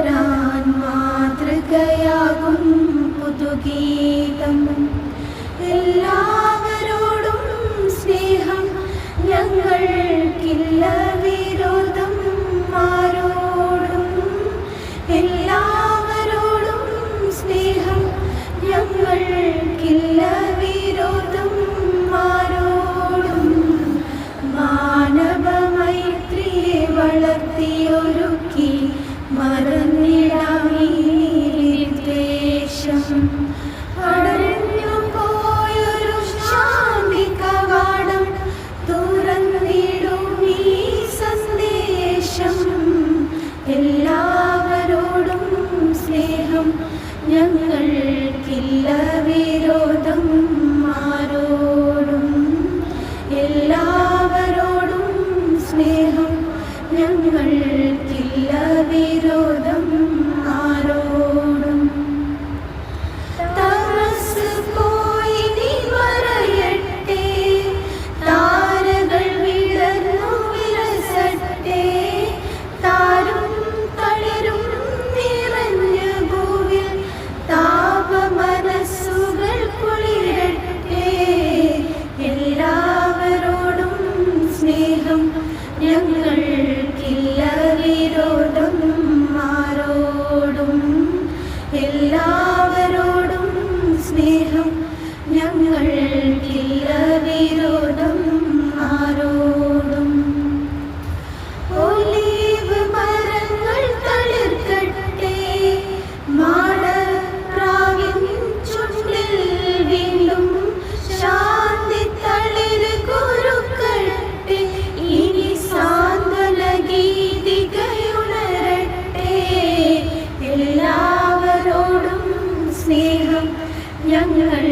പകരാൻ മാതൃകയാകും പുതുഗീതം. എല്ലാവരോടും സ്നേഹം, ഞങ്ങൾക്കില്ല വിരോധം ആരോടും. എല്ലാവരോടും സ്നേഹം, ഞങ്ങൾക്കില്ല വിരോധം ആരോടും. മാനവമൈത്രിയെ വളർത്തിയൊരുക്കി മറന്നിടാമീ ദ്വേഷം. അടഞ്ഞു പോയൊരു ശാന്തി കവാടം തുറന്നിടും ഈ സന്ദേശം. എല്ലാവരോടും സ്നേഹം, ഞങ്ങൾക്കില്ല വിരോധം ആരോടും. എല്ലാവരോടും സ്നേഹം, ഞങ്ങൾക്കില്ല വിരോധം ആരോടും. തമസ് പോയി നീ മറയട്ടെ, താരകൾ വിടർന്നു വിലസട്ടെ. താരും തളിരും നിറഞ്ഞ ഭൂവിൽ താപമനസ്സുകൾ കുളിരട്ടെ. എല്ലാവരോടും സ്നേഹം, ഞങ്ങൾക്കില്ല വിരോധം ആരോടും. എല്ലാവരോടും സ്നേഹം, ഞങ്ങൾക്കില്ല വിരോധം ആരോടും. ഒലീവ് മരങ്ങൾ തളിർക്കട്ടെ, മാടപ്രാവിൻ ചുണ്ടിൽ വീണ്ടും ശാന്തി തളിര് കുരുക്കട്ടെ. ഇനി സാന്ത്വന ഗീതികയുണരട്ടെ. എല്ലാവരോടും സ്നേഹം, ഞങ്ങൾ